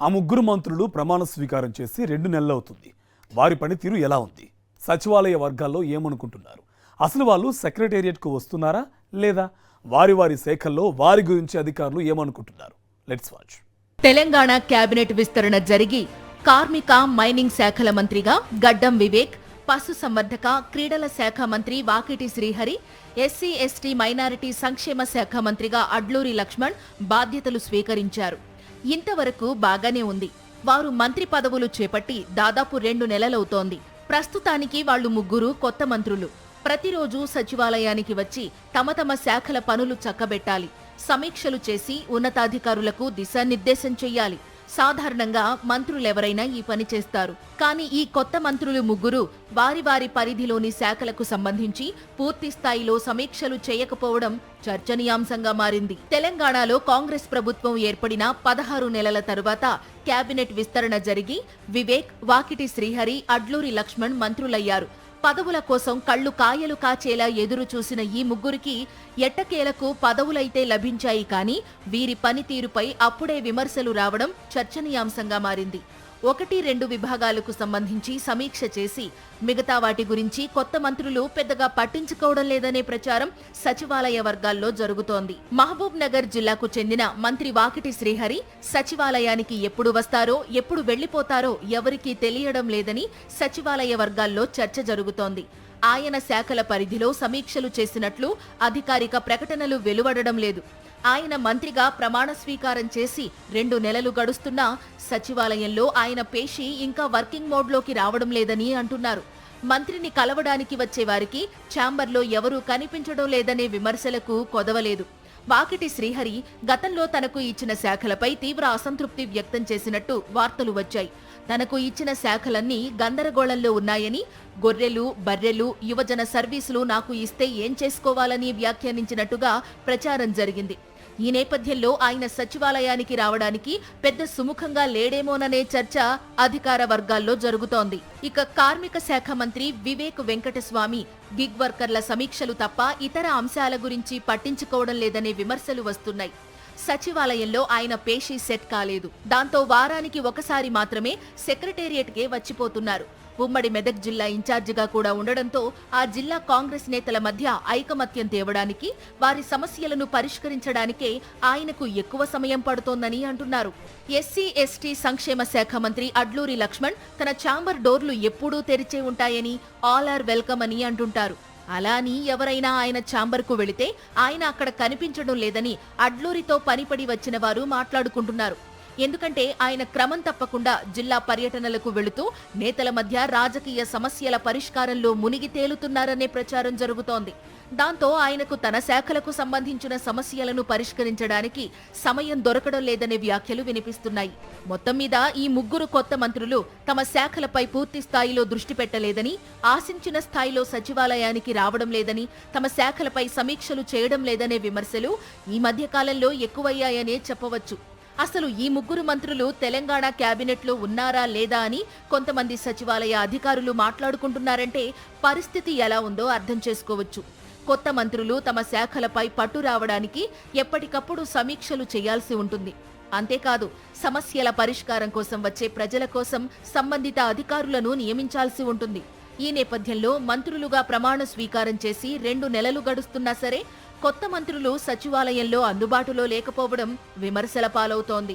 ఆ ముగ్గురు మంత్రులు ప్రమాణ స్వీకారం చేసి 2 నెలలవుతుంది. వారి పనితీరు ఎలా ఉంది? సచివాలయ వర్గాల్లో ఏమనుకుంటున్నారు? అసలు వాళ్ళు సెక్రటేరియట్కు వస్తున్నారా లేదా? వారి శాఖల్లో వారి గురించి అధికారులు ఏమనుకుంటున్నారు? Let's watch. తెలంగాణ కేబినెట్ విస్తరణ జరిగి కార్మిక, మైనింగ్ శాఖల మంత్రిగా గడ్డం వివేక్, పశుసంవర్ధక, క్రీడల శాఖ మంత్రి Vakiti Srihari, SC ST minority సంక్షేమ శాఖ మంత్రిగా అడ్లూరి లక్ష్మణ్ బాధ్యతలు స్వీకరించారు. ఇంతవరకు బాగానే ఉంది. వారు మంత్రి పదవులు చేపట్టి దాదాపు 2 నెలలవుతోంది. ప్రస్తుతానికి వాళ్లు ముగ్గురు కొత్త మంత్రులు. ప్రతిరోజు సచివాలయానికి వచ్చి తమ శాఖల పనులు చక్కబెట్టాలి, సమీక్షలు చేసి ఉన్నతాధికారులకు దిశానిర్దేశం చెయ్యాలి. సాధారణంగా మంత్రులెవరైనా ఈ పని చేస్తారు. కానీ ఈ కొత్త మంత్రులు ముగ్గురు వారి పరిధిలోని శాఖలకు సంబంధించి పూర్తి స్థాయిలో సమీక్షలు చేయకపోవడం చర్చనీయాంశంగా మారింది. తెలంగాణలో కాంగ్రెస్ ప్రభుత్వం ఏర్పడిన 16 నెలల తరువాత కేబినెట్ విస్తరణ జరిగి వివేక్, వాకిటి శ్రీహరి, అడ్లూరి లక్ష్మణ్ మంత్రులయ్యారు. పదవుల కోసం కళ్లు కాయలు కాచేలా ఎదురు చూసిన ఈ ముగ్గురికి ఎట్టకేలకు పదవులైతే లభించాయి. కానీ వీరి పనితీరుపై అప్పుడే విమర్శలు రావడం చర్చనీయాంశంగా మారింది. 1-2 విభాగాలకు సంబంధించి సమీక్ష చేసి మిగతా వాటి గురించి కొత్త మంత్రులు పెద్దగా పట్టించుకోవడం లేదనే ప్రచారం సచివాలయ వర్గాల్లో జరుగుతోంది. మహబూబ్ నగర్ జిల్లాకు చెందిన మంత్రి వాకిటి శ్రీహరి సచివాలయానికి ఎప్పుడు వస్తారో, ఎప్పుడు వెళ్లిపోతారో ఎవరికీ తెలియడం లేదని సచివాలయ వర్గాల్లో చర్చ జరుగుతోంది. ఆయన శాఖల పరిధిలో సమీక్షలు చేసినట్లు అధికారిక ప్రకటనలు వెలువడడం లేదు. ఆయన మంత్రిగా ప్రమాణ స్వీకారం చేసి 2 నెలలు గడుస్తున్నా సచివాలయంలో ఆయన పేషి ఇంకా వర్కింగ్ మోడ్లోకి రావడం లేదని అంటున్నారు. మంత్రిని కలవడానికి వచ్చే వారికి ఛాంబర్లో ఎవరూ కనిపించడం లేదనే విమర్శలకు కొదవలేదు. వాకిటి శ్రీహరి గతంలో తనకు ఇచ్చిన శాఖలపై తీవ్ర అసంతృప్తి వ్యక్తం చేసినట్టు వార్తలు వచ్చాయి. తనకు ఇచ్చిన శాఖలన్నీ గందరగోళంలో ఉన్నాయని, గొర్రెలు, బర్రెలు, యువజన సర్వీసులు నాకు ఇస్తే ఏం చేసుకోవాలని వ్యాఖ్యానించినట్టుగా ప్రచారం జరిగింది. ఈ నేపథ్యంలో ఆయన సచివాలయానికి రావడానికి పెద్ద సుముఖంగా లేడేమోననే చర్చ అధికార వర్గాల్లో జరుగుతోంది. ఇక కార్మిక శాఖ మంత్రి వివేక్ వెంకటస్వామి గిగ్ వర్కర్ల సమీక్షలు తప్ప ఇతర అంశాల గురించి పట్టించుకోవడం లేదనే విమర్శలు వస్తున్నాయి. సచివాలయంలో ఆయన పేషీ సెట్ కాలేదు. దాంతో వారానికి ఒకసారి మాత్రమే సెక్రటేరియట్కే వచ్చిపోతున్నారు. ఉమ్మడి మెదక్ జిల్లా ఇన్ఛార్జిగా కూడా ఉండడంతో ఆ జిల్లా కాంగ్రెస్ నేతల మధ్య ఐకమత్యం తేవడానికి, వారి సమస్యలను పరిష్కరించడానికే ఆయనకు ఎక్కువ సమయం పడుతోందని అంటున్నారు. ఎస్సీ ఎస్టీ సంక్షేమ శాఖ మంత్రి అడ్లూరి లక్ష్మణ్ తన ఛాంబర్ డోర్లు ఎప్పుడూ తెరిచే ఉంటాయని, ఆల్ ఆర్ వెల్కమ్ అని అంటుంటారు. అలా అని ఎవరైనా ఆయన ఛాంబర్కు వెళితే ఆయన అక్కడ కనిపించడం లేదని అడ్లూరితో పనిపడి వచ్చిన వారు మాట్లాడుకుంటున్నారు. ఎందుకంటే ఆయన క్రమం తప్పకుండా జిల్లా పర్యటనలకు వెళుతూ నేతల మధ్య రాజకీయ సమస్యల పరిష్కారంలో మునిగి తేలుతున్నారనే ప్రచారం జరుగుతోంది. దాంతో ఆయనకు తన శాఖలకు సంబంధించిన సమస్యలను పరిష్కరించడానికి సమయం దొరకడం లేదనే వ్యాఖ్యలు వినిపిస్తున్నాయి. మొత్తం మీద ఈ ముగ్గురు కొత్త మంత్రులు తమ శాఖలపై పూర్తి స్థాయిలో దృష్టి పెట్టలేదని, ఆశించిన స్థాయిలో సచివాలయానికి రావడం లేదని, తమ శాఖలపై సమీక్షలు చేయడం లేదనే విమర్శలు ఈ మధ్య కాలంలో ఎక్కువయ్యాయనే చెప్పవచ్చు. అసలు ఈ ముగ్గురు మంత్రులు తెలంగాణ కేబినెట్లో ఉన్నారా లేదా అని కొంతమంది సచివాలయ అధికారులు మాట్లాడుకుంటున్నారంటే పరిస్థితి ఎలా ఉందో అర్థం చేసుకోవచ్చు. కొత్త మంత్రులు తమ శాఖలపై పట్టు రావడానికి ఎప్పటికప్పుడు సమీక్షలు చేయాల్సి ఉంటుంది. అంతేకాదు, సమస్యల పరిష్కారం కోసం వచ్చే ప్రజల కోసం సంబంధిత అధికారులను నియమించాల్సి ఉంటుంది. ఈ నేపథ్యంలో మంత్రులుగా ప్రమాణ స్వీకారం చేసి 2 నెలలు గడుస్తున్నా సరే కొత్త మంత్రులు సచివాలయంలో అందుబాటులో లేకపోవడం విమర్శల పాలవుతోంది.